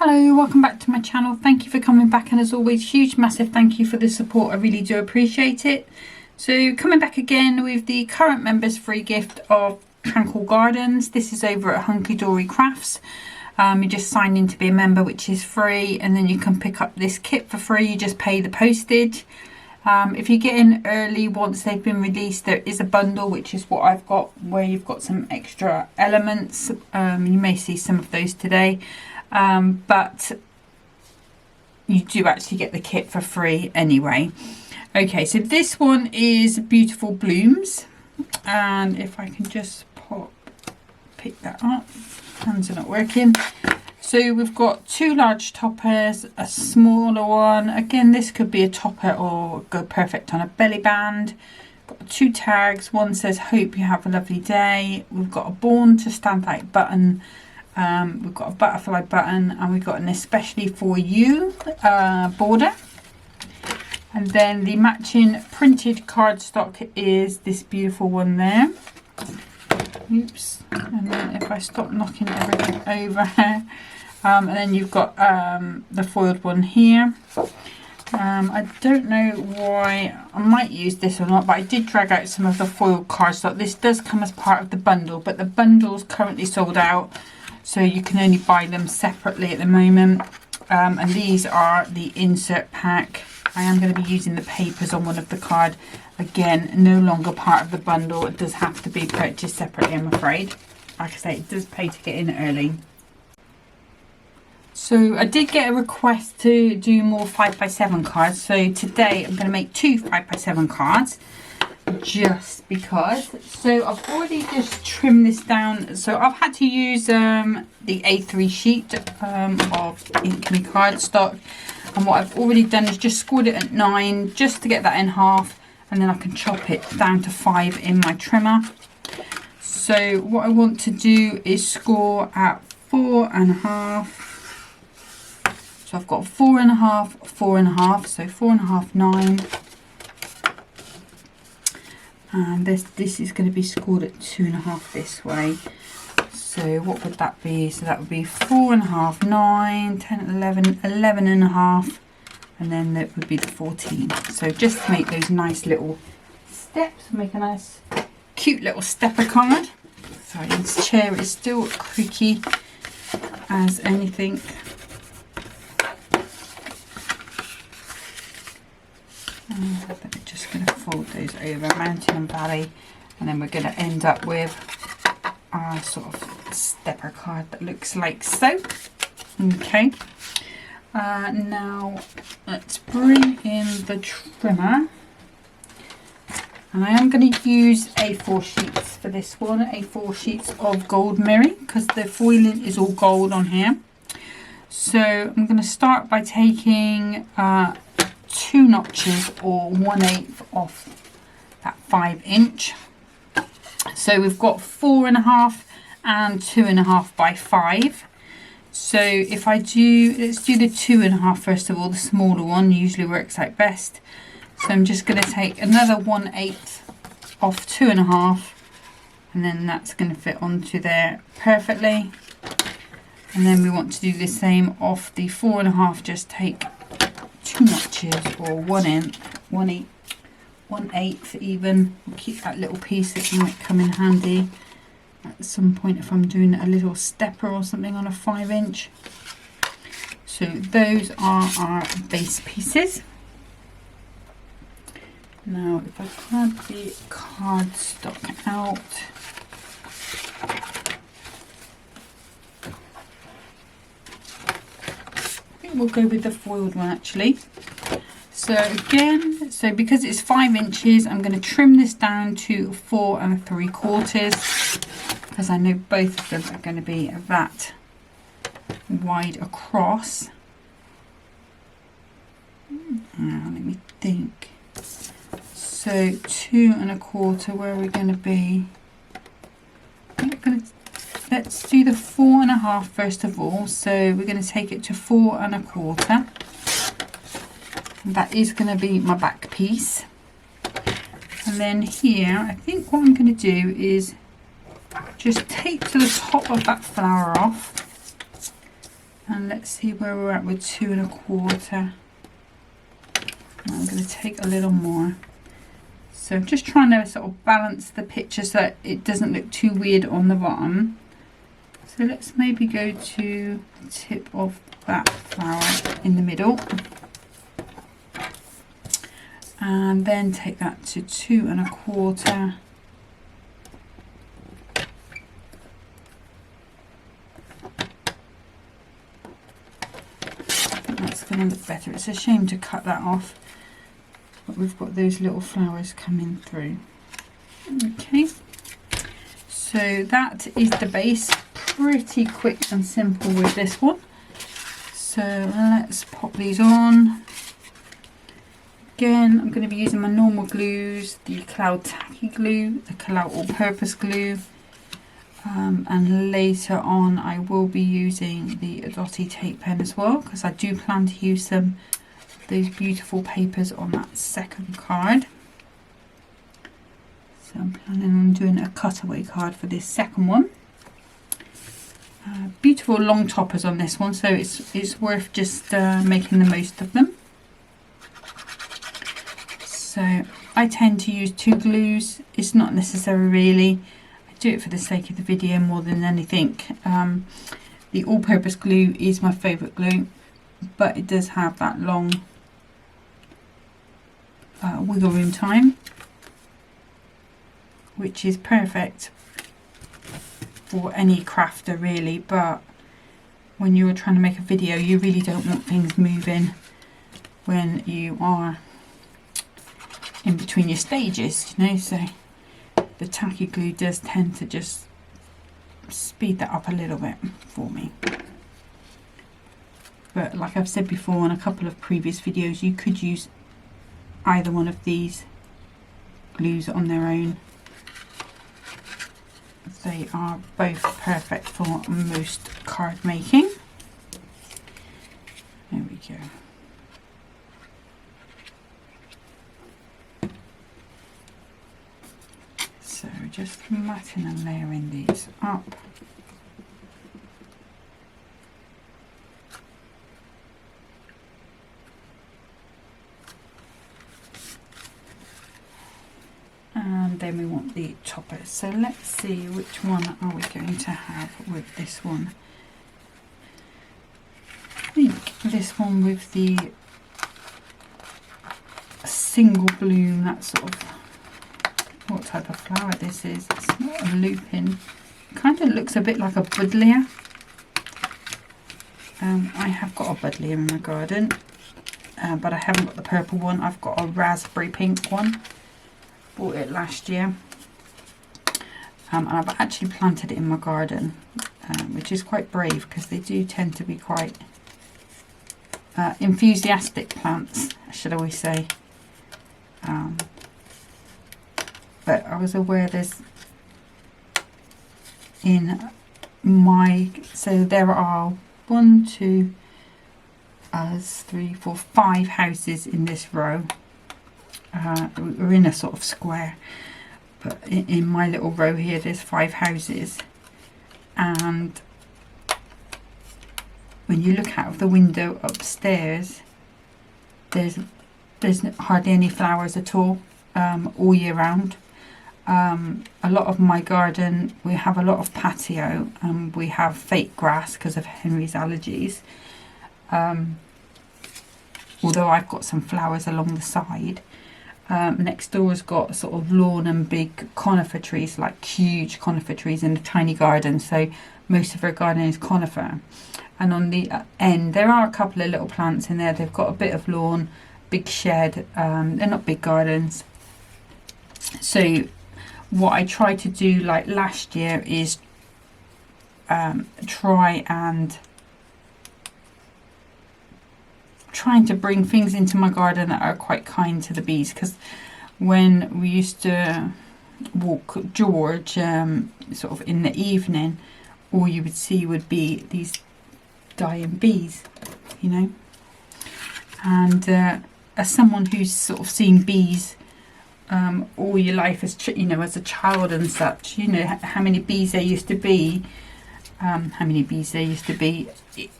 Hello, welcome back to my channel. Thank you for coming back, and as always, huge massive thank you for the support. I really do appreciate it. So coming back again with the current members free gift of Tranquil Gardens. This is over at Hunkydory Crafts. You just sign in to be a member, which is free, and then you can pick up this kit for free. You just pay the postage. If you get in early, once they've been released, there is a bundle, which is what I've got, where you've got some extra elements. You may see some of those today, but you do actually get the kit for free anyway. Okay, so this one is Beautiful Blooms, and if I can just pick that up, hands are not working. So we've got two large toppers, a smaller one. Again, this could be a topper or go perfect on a belly band. Got two tags. One says, "Hope you have a lovely day." We've got a Born to Stand Out button. We've got a butterfly button, and we've got an "Especially for You" border. And then the matching printed cardstock is this beautiful one there. Oops. And then if I stop knocking everything over, and then you've got the foiled one here. I don't know why I might use this or not, but I did drag out some of the foiled cardstock. This does come as part of the bundle, but the bundle's currently sold out, so you can only buy them separately at the moment. And these are the insert pack. I am going to be using the papers on one of the card. Again, no longer part of the bundle. It does have to be purchased separately, I'm afraid. Like I say, it does pay to get in early. So I did get a request to do more 5x7 cards. So today I'm going to make two 5x7 cards, just because. So I've already just trimmed this down. So I've had to use the A3 sheet of Inkme cardstock. And what I've already done is just scored it at 9, just to get that in half. And then I can chop it down to 5 in my trimmer. So what I want to do is score at 4.5. So I've got 4.5, 4.5, so 4.5, 9. And this is going to be scored at 2.5 this way. So what would that be? So that would be 4.5, 9, 10, 11, 11.5. And then that would be the 14. So just to make those nice little steps, make a nice cute little stepper card. Sorry, this chair is still creaky as anything. And I'm just going to fold those over, mountain and valley, and then we're going to end up with our sort of stepper card that looks like so. Okay. Now let's bring in the trimmer, and I am going to use A4 sheets for this one, A4 sheets of gold mirroring, because the foiling is all gold on here. So I'm going to start by taking 2 notches or 1/8 off that 5-inch. So we've got 4.5 and 2.5 by 5. So if I do, let's do the 2.5 first of all, the smaller one usually works out best. So I'm just going to take another 1/8 off 2.5, and then that's going to fit onto there perfectly. And then we want to do the same off the 4.5, just take 2 notches or 1/8 even. We'll keep that little piece, that might come in handy at some point if I'm doing a little stepper or something on a 5-inch. So those are our base pieces. Now if I grab the cardstock out, I think we'll go with the foiled one actually. So again, so because it's 5 inches, I'm going to trim this down to 4 3/4, because I know both of them are going to be that wide across. Now let me think. So 2 1/4, where are we going to be? Let's do the 4.5 first of all. So we're going to take it to 4 1/4. That is going to be my back piece. And then here, I think what I'm going to do is just take to the top of that flower off, And let's see where we're at with 2 1/4. I'm going to take a little more. So I'm just trying to sort of balance the picture so that it doesn't look too weird on the bottom. So let's maybe go to the tip of that flower in the middle. And then take that to 2 1/4. That's going to look better. It's a shame to cut that off, but we've got those little flowers coming through. Okay, so that is the base. Pretty quick and simple with this one. So let's pop these on. Again, I'm going to be using my normal glues, the Cloud Tacky Glue, the Cloud All-Purpose Glue, and later on I will be using the Dotty tape pen as well, because I do plan to use some of those beautiful papers on that second card. So I'm planning on doing a cutaway card for this second one. Beautiful long toppers on this one, so it's worth just making the most of them. So I tend to use 2 glues. It's not necessary really. I do it for the sake of the video more than anything. The all-purpose glue is my favourite glue, but it does have that long wiggle room time, which is perfect for any crafter really, but when you're trying to make a video you really don't want things moving when you are in between your stages, you know, so the tacky glue does tend to just speed that up a little bit for me. But like I've said before in a couple of previous videos, you could use either one of these glues on their own. They are both perfect for most card making. There we go. So just matting and layering these up. And then we want the toppers. So let's see which one are we going to have with this one. I think this one with the single bloom, that sort of, what type of flower this is. It's not a lupin. It kind of looks a bit like a buddleia. I have got a buddleia in my garden, but I haven't got the purple one. I've got a raspberry pink one. Bought it last year, and I've actually planted it in my garden, which is quite brave because they do tend to be quite enthusiastic plants, should I always say. But I was aware there's in my, so there are 1, 2, 3, 4, 5 houses in this row. We're in a sort of square, but in my little row here there's 5 houses, and when you look out of the window upstairs there's hardly any flowers at all year round. A lot of my garden, we have a lot of patio, and we have fake grass because of Henry's allergies, although I've got some flowers along the side. Next door has got sort of lawn and big conifer trees, like huge conifer trees in a tiny garden, so most of her garden is conifer. And on the end there are a couple of little plants in there. They've got a bit of lawn, big shed. They're not big gardens. So what I try to do, like last year, is trying to bring things into my garden that are quite kind to the bees, because when we used to walk George sort of in the evening, all you would see would be these dying bees, you know. And as someone who's sort of seen bees all your life, as you know, as a child and such, you know how many bees there used to be, how many bees there used to be.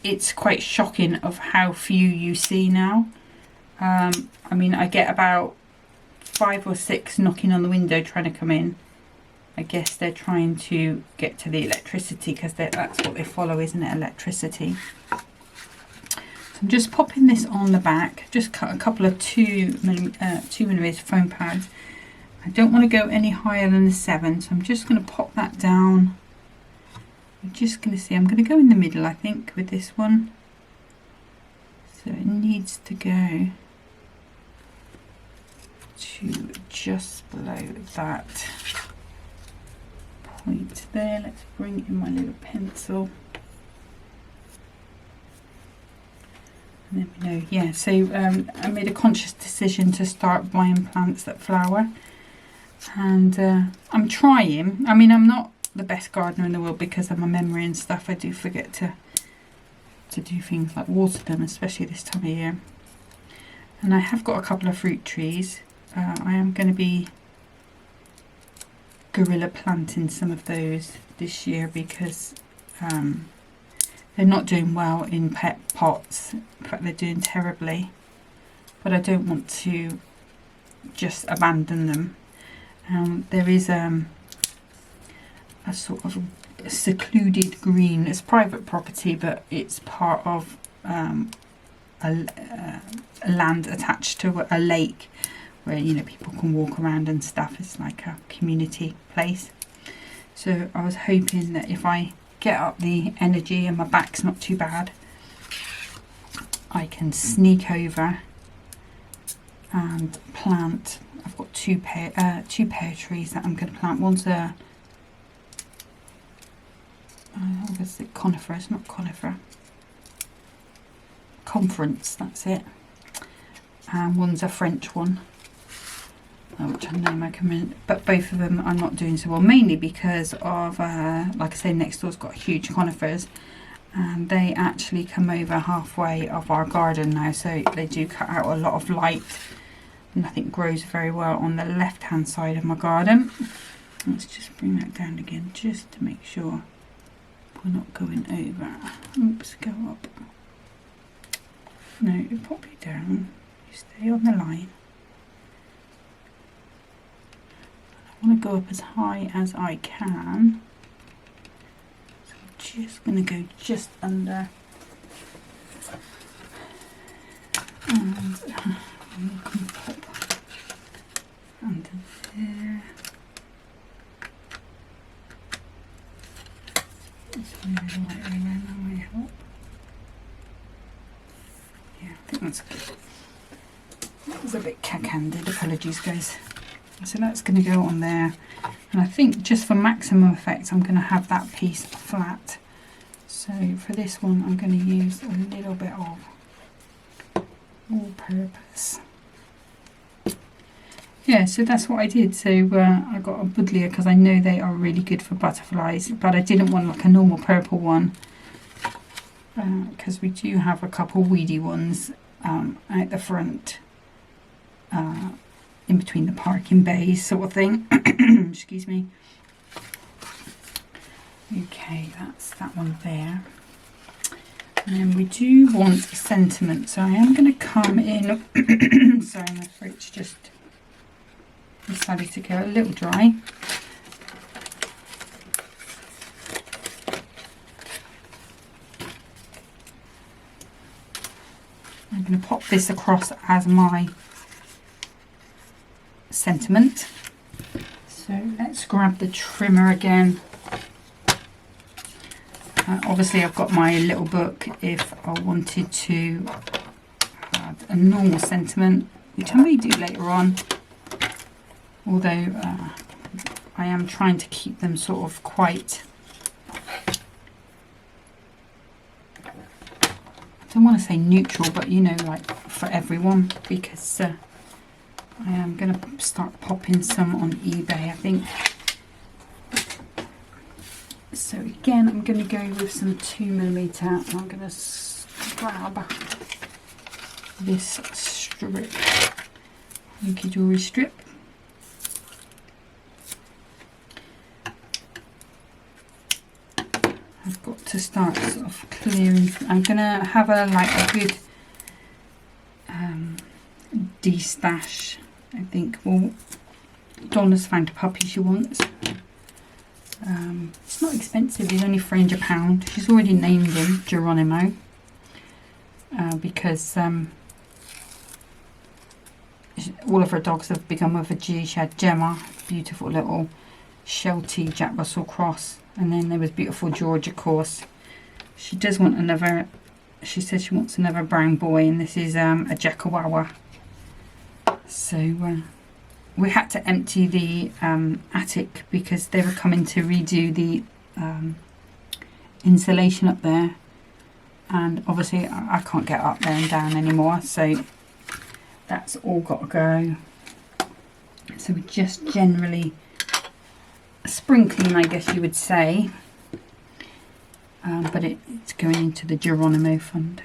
It's quite shocking of how few you see now. I mean, I get about 5 or 6 knocking on the window trying to come in. I guess they're trying to get to the electricity, because that's what they follow, isn't it? Electricity. So I'm just popping this on the back. Just cut a couple of 2mm foam pads. I don't want to go any higher than the 7, so I'm just going to pop that down. I'm just going to see, I'm going to go in the middle, I think, with this one. So it needs to go to just below that point there. Let's bring in my little pencil. And then we know, yeah, so I made a conscious decision to start buying plants that flower. And I'm trying. I mean, I'm not the best gardener in the world because of my memory and stuff. I do forget to do things like water them, especially this time of year. And I have got a couple of fruit trees. I am going to be guerrilla planting some of those this year because they're not doing well in pet pots. In fact, they're doing terribly. But I don't want to just abandon them. There is a sort of secluded green. It's private property, but it's part of a land attached to a lake where, you know, people can walk around and stuff. It's like a community place. So I was hoping that if I get up the energy and my back's not too bad, I can sneak over and plant. I've got two pear trees that I'm going to plant. One's a obviously conifer. It's not conifer. Conference. That's it. And one's a French one, which I know I can. But both of them I'm not doing so well. Mainly because of like I say, next door's got huge conifers, and they actually come over halfway of our garden now. So they do cut out a lot of light. Nothing grows very well on the left hand side of my garden. Let's just bring that down again just to make sure we're not going over. Oops, go up. No, pop you down. You stay on the line. I want to go up as high as I can. So I'm just going to go just under. And you can pop under there. Just move it right around, that might help. Yeah, I think that's good. That was a bit cack-handed, apologies guys. So that's going to go on there. And I think just for maximum effect I'm going to have that piece flat. So for this one I'm going to use a little bit of all-purpose. Yeah, so that's what I did. So I got a buddleia because I know they are really good for butterflies, but I didn't want like a normal purple one because we do have a couple weedy ones out the front, in between the parking bays sort of thing. Excuse me. Okay, that's that one there. And then we do want sentiment, so I am going to come in. Sorry, my throat's just decided to go a little dry. I'm going to pop this across as my sentiment. So let's grab the trimmer again. Obviously I've got my little book if I wanted to add a normal sentiment, which I may do later on. Although I am trying to keep them sort of quite, I don't want to say neutral, but you know, like for everyone, because I am going to start popping some on eBay, I think. So again, I'm going to go with some 2mm, and I'm going to grab this strip, Hunkydory strip. I've got to start sort of clearing. I'm gonna have a good de-stash. I think, well, Donna's found a puppy she wants. It's not expensive, he's only £300. She's already named him Geronimo because all of her dogs have begun with a G. She had Gemma, beautiful little Sheltie Jack Russell cross, and then there was beautiful George, of course. She does want another, she says she wants another brown boy, and this is a Jackawawa. So we had to empty the attic because they were coming to redo the insulation up there, and obviously I can't get up there and down anymore, so that's all got to go. So we're just generally sprinkling, I guess you would say, but it's going into the Geronimo fund.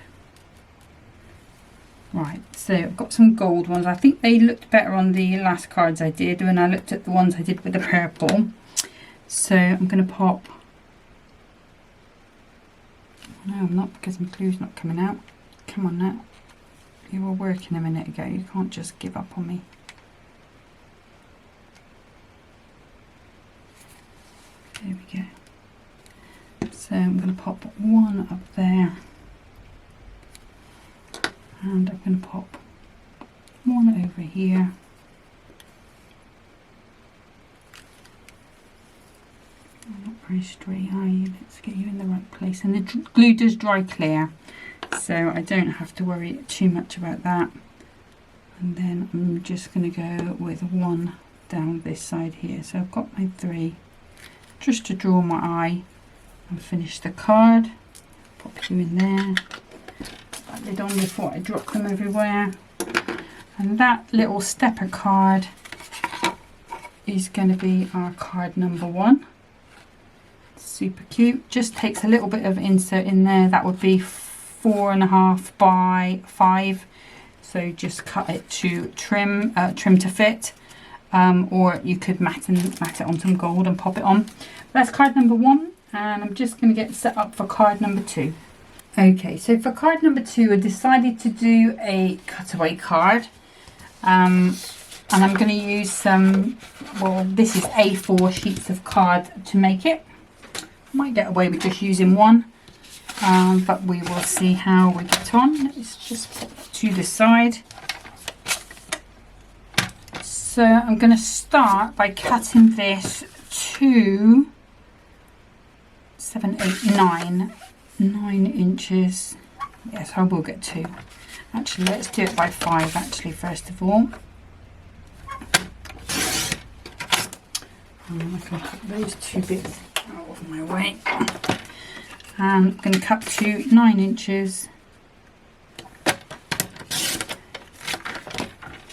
Right, so I've got some gold ones. I think they looked better on the last cards I did when I looked at the ones I did with the purple. So I'm going to pop... No, I'm not, because my glue's not coming out. Come on now. You were working a minute ago. You can't just give up on me. There we go. So I'm going to pop one up there. And I'm going to pop one over here. Not very straight, are you? Let's get you in the right place. And the glue does dry clear, so I don't have to worry too much about that. And then I'm just going to go with one down this side here. So I've got my 3, just to draw my eye and finish the card. Pop you in there. That lid on before I drop them everywhere. And that little stepper card is going to be our card number 1. Super cute. Just takes a little bit of insert in there. That would be 4.5 by 5. So just cut it to trim to fit, or you could mat it on some gold and pop it on. That's card number 1, and I'm just going to get set up for card number 2. Okay, so for card number 2, I decided to do a cutaway card, and I'm going to use some, well, this is A4 sheets of card to make it. Might get away with just using one, but we will see how we get on. Let's just put it to the side. So I'm going to start by cutting this to 7, 8, 9 inches. Yes, I will get 2. Actually, let's do it by 5 actually first of all. I can put those 2 bits out of my way. And I'm going to cut to 9 inches.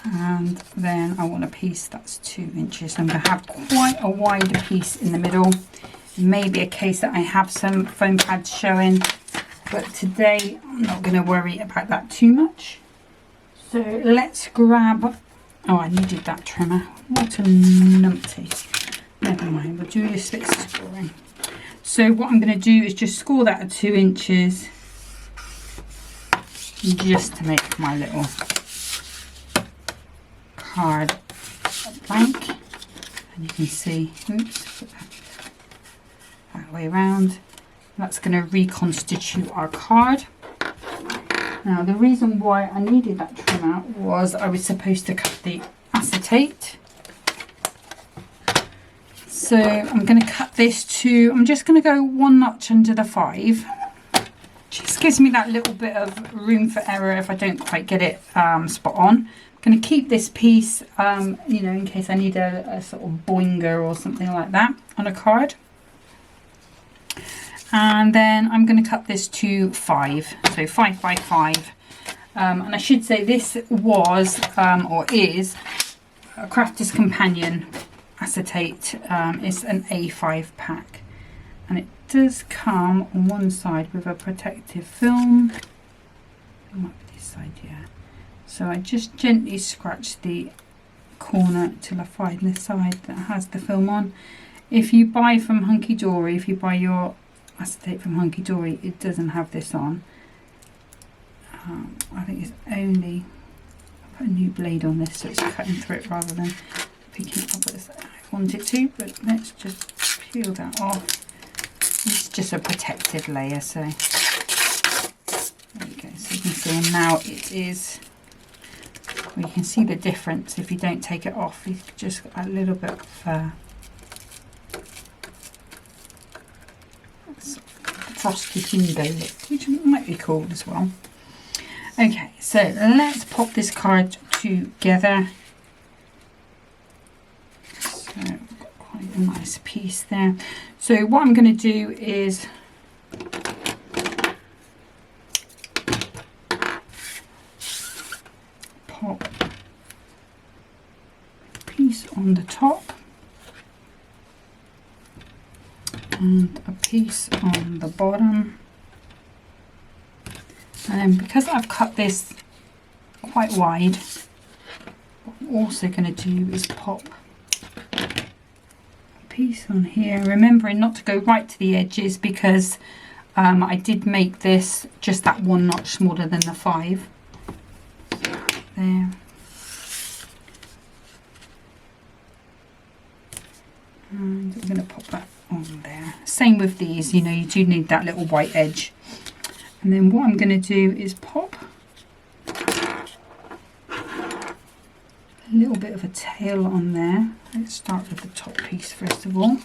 And then I want a piece that's 2 inches. I'm going to have quite a wide piece in the middle. Maybe a case that I have some foam pads showing, but today I'm not going to worry about that too much. So let's grab, oh, I needed that trimmer, what a numpty. Never mind, we'll do this bit scoring. So what I'm going to do is just score that at 2 inches, just to make my little card blank. And you can see, oops, put that way around. That's going to reconstitute our card. Now the reason why I needed that trim out was I was supposed to cut the acetate. So I'm going to cut this to, I'm just going to go 1 notch under the 5. Just gives me that little bit of room for error if I don't quite get it spot on. I'm going to keep this piece, you know, in case I need a sort of boinger or something like that on a card. And then I'm going to cut this to 5, so 5 by 5. And I should say this was, or is, a Crafter's Companion acetate. It's an A5 pack. And it does come on one side with a protective film. It might be this side, yeah. So I just gently scratch the corner till I find the side that has the film on. If you buy from Hunkydory, if you buy your acetate from Hunkydory, it doesn't have this on. I think it's only, I put a new blade on this so it's cutting through it rather than picking it up as I want it to, but let's just peel that off. It's just a protective layer, so there you go. So you can see, and now it is, well, you can see the difference if you don't take it off. You've just got a little bit of frosted window look, which might be cool as well. Okay, so let's pop this card together. So I've got quite a nice piece there. So what I'm going to do is pop a piece on the top and a piece on the bottom. And because I've cut this quite wide, what I'm also going to do is pop a piece on here, remembering not to go right to the edges because I did make this just that one notch smaller than the 5. There. And I'm going to pop that on there. Same with these, you know, you do need that little white edge. And then what I'm going to do is pop a little bit of a tail on there. Let's start with the top piece first of all.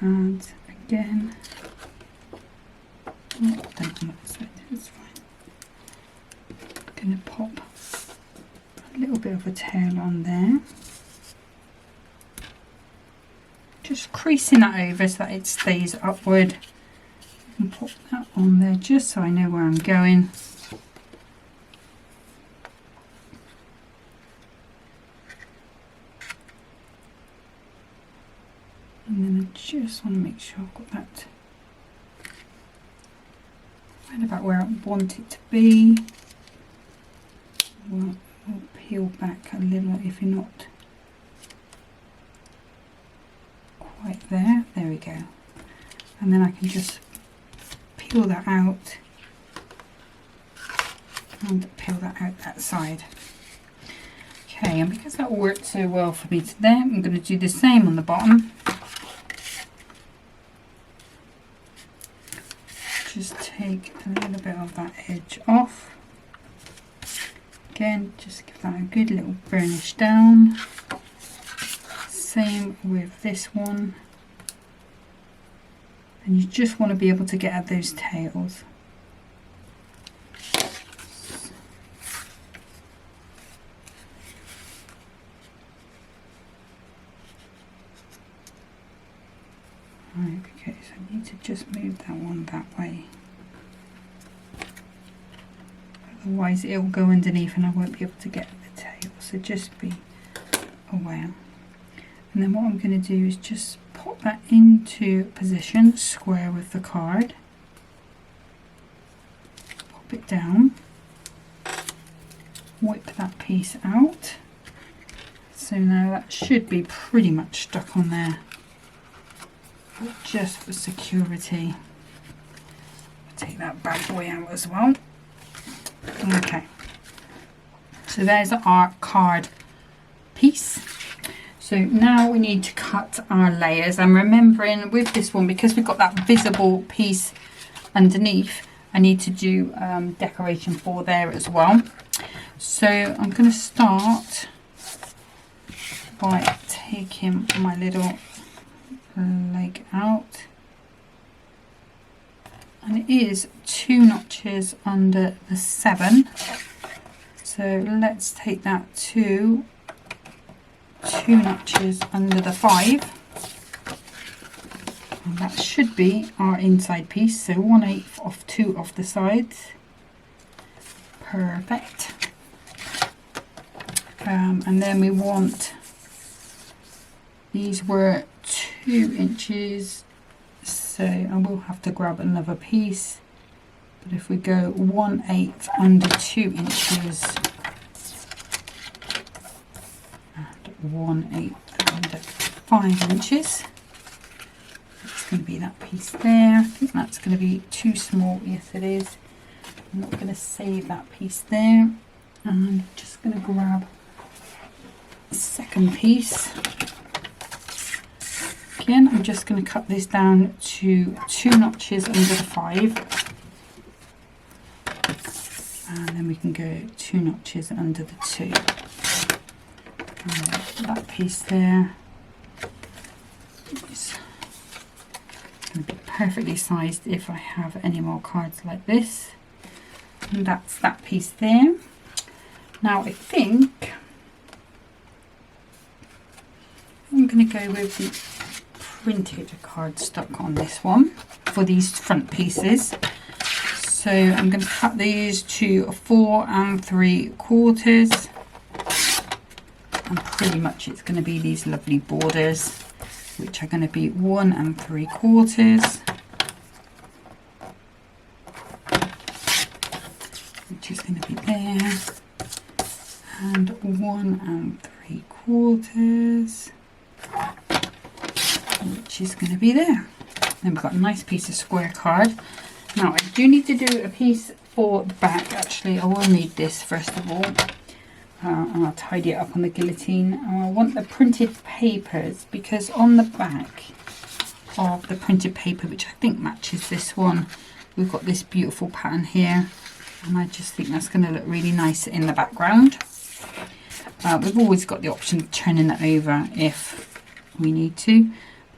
And again, it's fine. I'm going to pop a little bit of a tail on there. Just creasing that over so that it stays upward. And pop that on there just so I know where I'm going. And then I just want to make sure I've got that right about where I want it to be. We'll peel back a little if you're not quite there. There we go. And then I can just peel that out and peel that out that side. Okay, and because that worked so well for me today, I'm going to do the same on the bottom. Just take a little bit of that edge off. Again, just give that a good little burnish down. Same with this one. And you just want to be able to get at those tails. Right, okay, so I need to just move that one that way. Otherwise it'll go underneath and I won't be able to get the tail. So just be aware. And then what I'm going to do is just pop that into position, square with the card. Pop it down. Whip that piece out. So now that should be pretty much stuck on there. But just for security. I'll take that bad boy out as well. Okay. So there's our card piece. So now we need to cut our layers. I'm remembering with this one, because we've got that visible piece underneath, I need to do decoration for there as well. So I'm going to start by taking my little leg out. And it is 2 notches under the 7. So let's take that to 2 notches under the 5, and that should be our inside piece. So 1/8 off 2 off the sides. Perfect. And then we want, these were 2 inches, so I will have to grab another piece, but if we go 1/8 under 2 inches, 1/8 under 5 inches. It's going to be that piece there. I think that's going to be too small. Yes, it is. I'm not going to save that piece there. And I'm just going to grab the second piece. Again, I'm just going to cut this down to 2 notches under the 5. And then we can go 2 notches under the 2. And that piece there is going to be perfectly sized if I have any more cards like this. And that's that piece there. Now I think I'm going to go with the printed cardstock on this one for these front pieces. So I'm going to cut these to 4 3/4, and pretty much it's going to be these lovely borders, which are going to be 1 3/4, which is going to be there, and 1 3/4, which is going to be there. Then we've got a nice piece of square card. Now I do need to do a piece for the back. Actually, I will need this first of all, and I'll tidy it up on the guillotine. And I want the printed papers, because on the back of the printed paper, which I think matches this one, we've got this beautiful pattern here, and I just think that's going to look really nice in the background. We've always got the option of turning that over if we need to.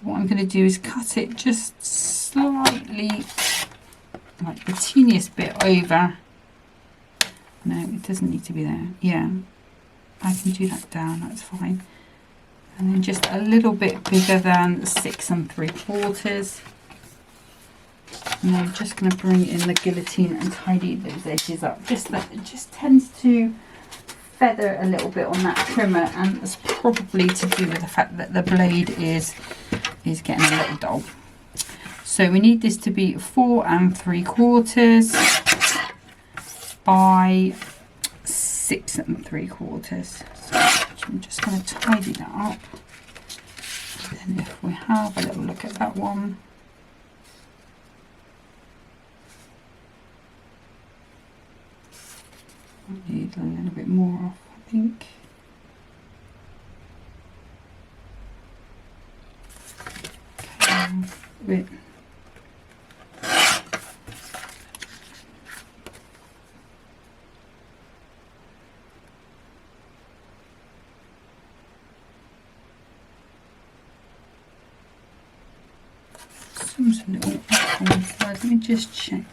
What I'm going to do is cut it just slightly, like the teeniest bit over. No, it doesn't need to be there. Yeah, I can do that down, that's fine. And then just a little bit bigger than 6 3/4. And then I'm just going to bring in the guillotine and tidy those edges up. Just that it just tends to feather a little bit on that trimmer, and it's probably to do with the fact that the blade is getting a little dull. So we need this to be 4 3/4 by 6 3/4. So I'm just going to tidy that up. And then if we have a little look at that one, I need a little bit more off, I think. Okay, a bit. Seems a little off on the side. Let me just check.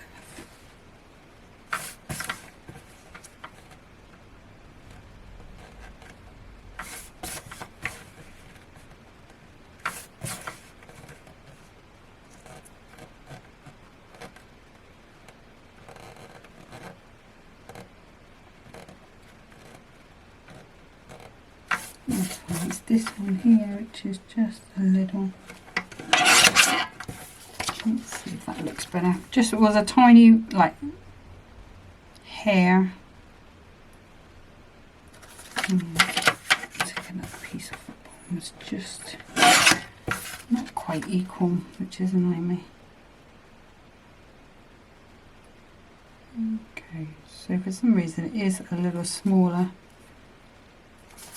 It's this one here, which is just a little. Let's see if that looks better. Just was a tiny, like, hair. Take another piece off the bottom. It's just not quite equal, which is annoying me. Okay, so for some reason it is a little smaller.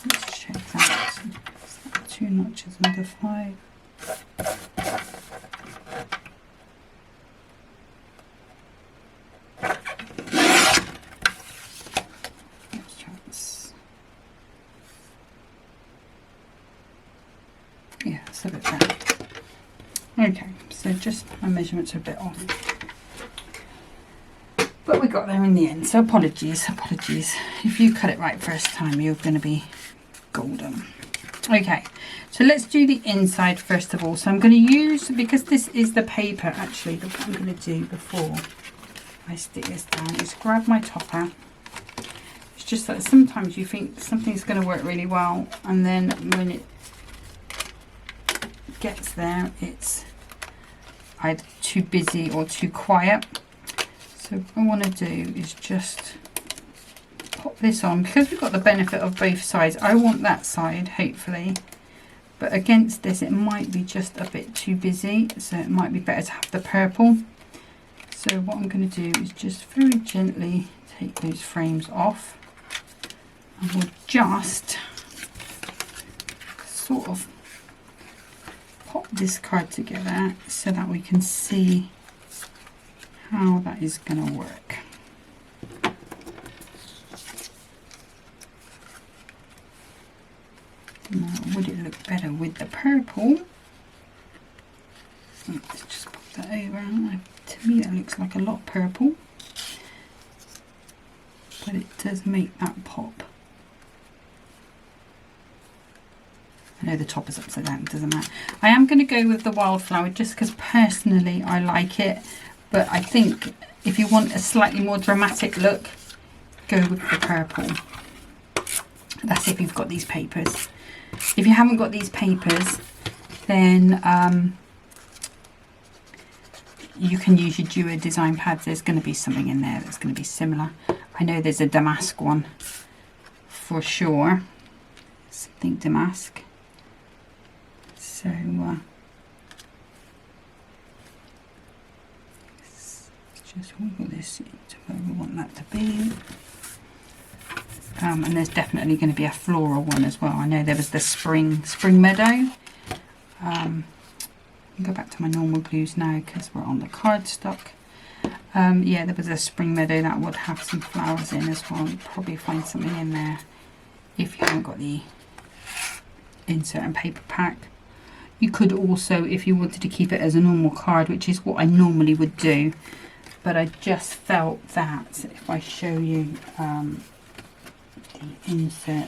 Let's check that. So is that 2 notches under 5? Yeah, it's a bit better. Okay, so just my measurements are a bit off. But we got there in the end, so apologies. If you cut it right first time, you're going to be golden. Okay, so let's do the inside first of all. So I'm going to use, because this is the paper actually, what I'm going to do before I stick this down is grab my topper. It's just that sometimes you think something's going to work really well, and then when it gets there, it's either too busy or too quiet. So what I want to do is just pop this on, because we've got the benefit of both sides. I want that side hopefully but against this it might be just a bit too busy, so it might be better to have the purple. So what I'm going to do is just very gently take those frames off, and we'll just sort of pop this card together so that we can see how that is going to work. Now, would it look better with the purple? Let's just pop that over. To me that looks like a lot purple, but it does make that pop. I know the top is upside down, it doesn't matter. I am going to go with the wildflower just because personally I like it, but I think if you want a slightly more dramatic look, go with the purple. That's if you've got these papers. If you haven't got these papers, then you can use your Duo design pads. There's going to be something in there that's going to be similar. I know there's a damask one for sure, something damask. So just wiggle this into where we want that to be. And there's definitely going to be a floral one as well. I know there was the spring meadow. Go back to my normal blues now because we're on the cardstock. Yeah, there was a spring meadow that would have some flowers in as well. You'd probably find something in there if you haven't got the insert and paper pack. You could also, if you wanted to keep it as a normal card, which is what I normally would do, but I just felt that if I show you the insert,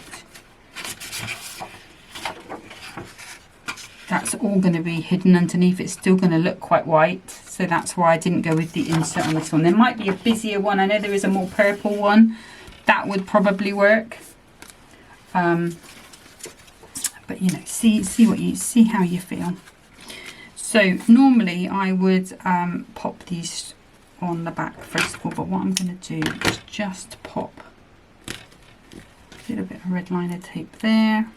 that's all going to be hidden underneath. It's still going to look quite white, so that's why I didn't go with the insert on this one. There might be a busier one. I know there is a more purple one that would probably work, but you know, see how you feel. So normally I would pop these on the back first of all, but what I'm going to do is just pop a little bit of red liner tape there.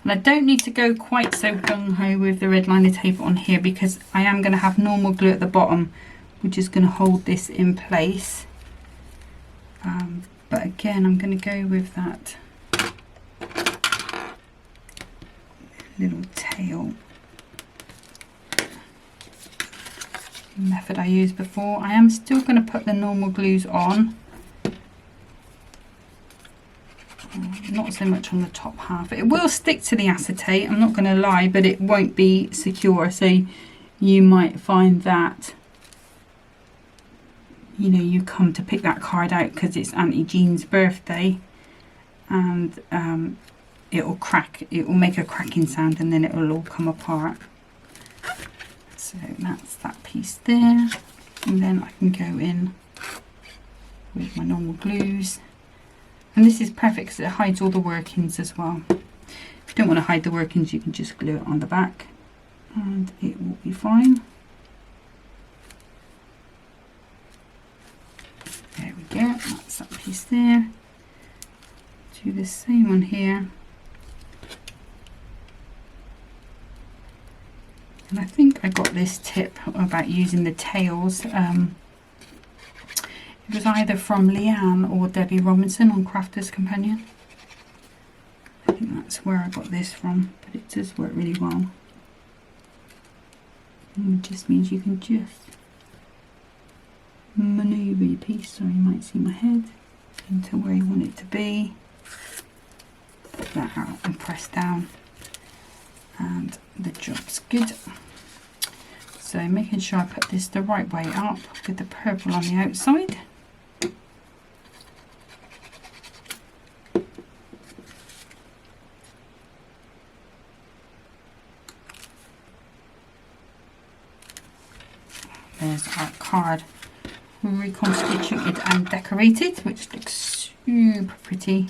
And I don't need to go quite so gung-ho with the red liner tape on here because I am going to have normal glue at the bottom, which is going to hold this in place. But again, I'm going to go with that little tail method I used before. I am still going to put the normal glues on. Not so much on the top half. It will stick to the acetate, I'm not going to lie, but it won't be secure. So you might find that, you know, you come to pick that card out because it's Auntie Jean's birthday, and it will crack. It will make a cracking sound, and then it will all come apart. So that's that piece there, and then I can go in with my normal glues. And this is perfect because it hides all the workings as well. If you don't want to hide the workings, you can just glue it on the back and it will be fine. There we go, that's that piece there. Do the same one here. And I think I got this tip about using the tails. It was either from Leanne or Debbie Robinson on Crafter's Companion. I think that's where I got this from, but it does work really well. And it just means you can just manoeuvre your piece, so you might see my head, into where you want it to be. Put that out and press down, and the job's good. So making sure I put this the right way up with the purple on the outside. There's our card reconstituted and decorated, which looks super pretty.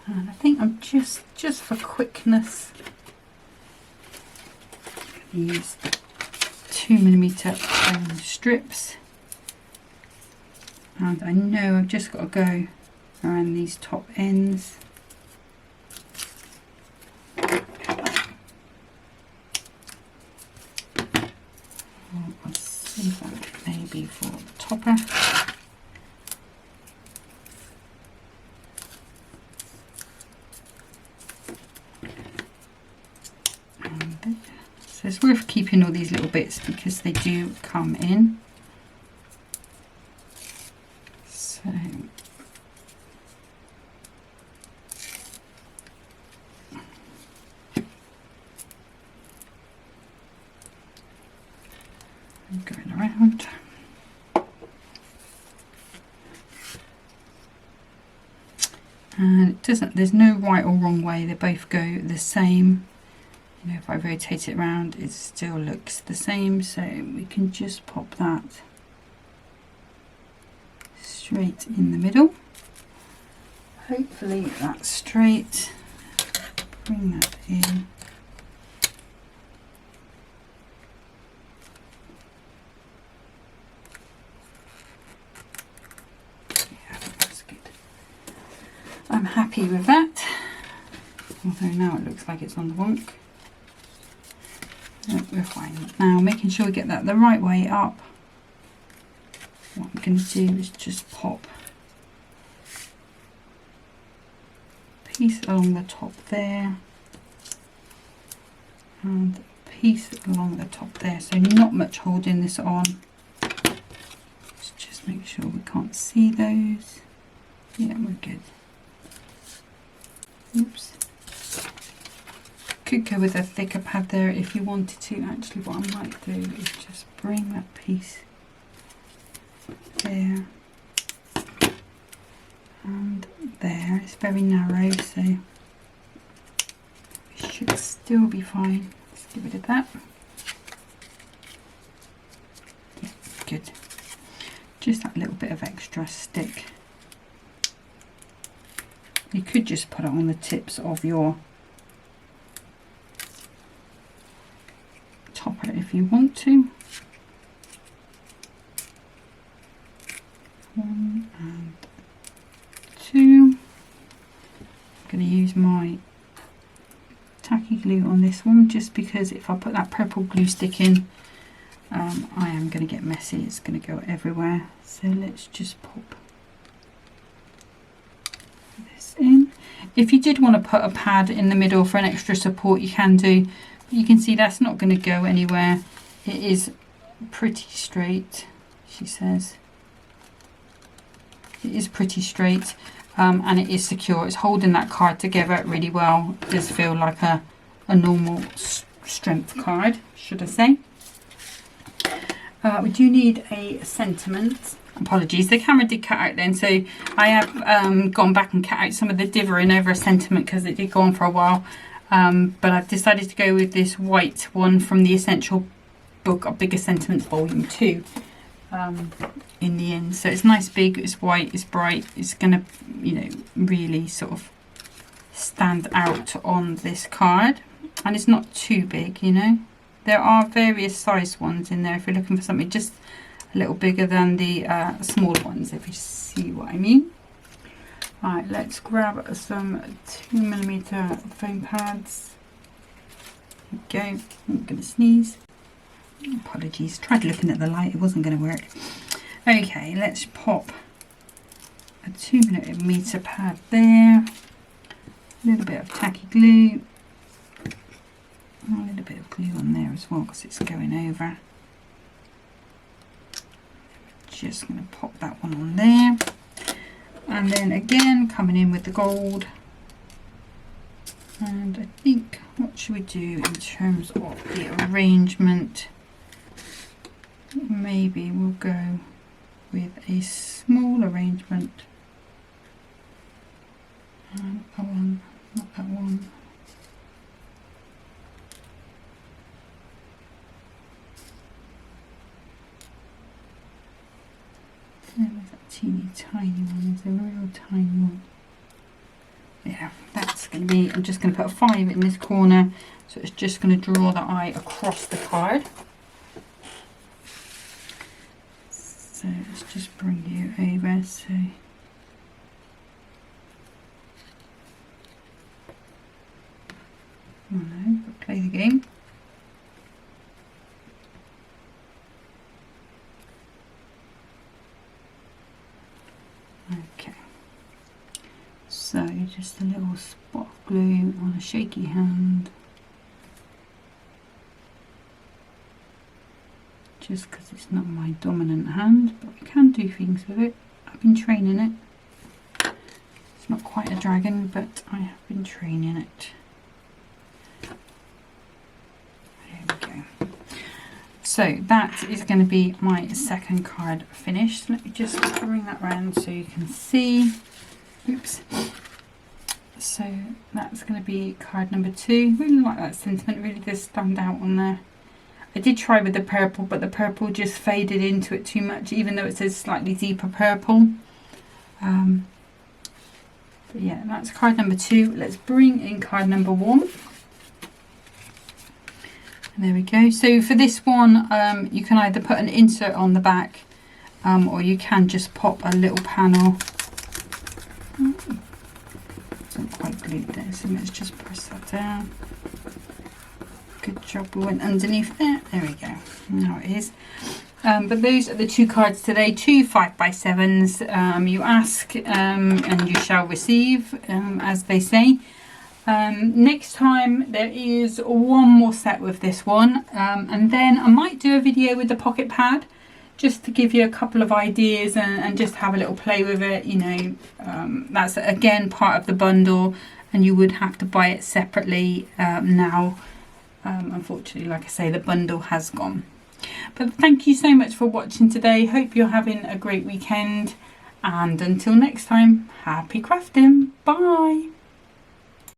And I think I'm just for quickness going to use 2mm strips, and I know I've just got to go around these top ends I'll save that maybe for the topper. So it's worth keeping all these little bits because they do come in. So I'm going around. And it doesn't, there's no right or wrong way, they both go the same. You know, if I rotate it around, it still looks the same, so we can just pop that straight in the middle. Hopefully that's straight. Bring that in. Yeah, that's good. I'm happy with that. Although now it looks like it's on the wonk. No, we're fine. Now making sure we get that the right way up. What I'm going to do is just pop a piece along the top there and a piece along the top there, so not much holding this on. Let's just make sure we can't see those. Yeah, we're good. Oops. Could go with a thicker pad there if you wanted to. Actually, what I might do is just bring that piece there and there. It's very narrow, so it should still be fine. Let's get rid of that. Yeah, good. Just that little bit of extra stick. You could just put it on the tips of your topper if you want to. One and two. I'm going to use my tacky glue on this one just because if I put that purple glue stick in, I am going to get messy. It's going to go everywhere. So let's just pop this in. If you did want to put a pad in the middle for an extra support, you can do. But you can see that's not going to go anywhere. It is pretty straight, she says. It is pretty straight, and it is secure. It's holding that card together really well. It does feel like a normal strength card, should I say. We do need a sentiment. Apologies, the camera did cut out then, so I have gone back and cut out some of the divering over a sentiment because it did go on for a while. But I've decided to go with this white one from the Essential book of Bigger Sentiments Volume 2 in the end. So it's nice, big, it's white, it's bright, it's going to, you know, really sort of stand out on this card. And it's not too big, you know. There are various size ones in there if you're looking for something just a little bigger than the small ones, if you see what I mean. Right, let's grab some 2mm foam pads. There we go. I'm going to sneeze. Apologies, tried looking at the light, it wasn't going to work. Okay, let's pop a 2mm pad there. A little bit of tacky glue. A little bit of glue on there as well because it's going over. Just going to pop that one on there. And then again, coming in with the gold. And I think, what should we do in terms of the arrangement? Maybe we'll go with a small arrangement. And that one, not that one. There's that teeny tiny one, there's a real tiny one. Yeah, that's going to be, I'm just going to put a 5 in this corner, so it's just going to draw the eye across the card. So let's just bring you over, so No, but play the game. Okay, so just a little spot of glue on a shaky hand, just because it's not my dominant hand, but I can do things with it. I've been training it. It's not quite a dragon, but I have been training it. There we go. So that is going to be my second card finished. Let me just bring that round so you can see. Oops. So that's going to be card number 2. Really like that sentiment, really does stand out on there. I did try with the purple, but the purple just faded into it too much, even though it says slightly deeper purple. But yeah, that's card number 2. Let's bring in card number 1. And there we go. So for this one, you can either put an insert on the back, or you can just pop a little panel. It's not quite glued there, so let's just press that down. Good job, we went underneath there. There we go. Now it is. But those are the 2 cards today, 2 5x7s. You ask and you shall receive, as they say. Next time there is one more set with this one, and then I might do a video with the pocket pad just to give you a couple of ideas and just have a little play with it. You know, that's again part of the bundle, and you would have to buy it separately now. Unfortunately, like I say, the bundle has gone. But thank you so much for watching today. Hope you're having a great weekend, and until next time, happy crafting. Bye.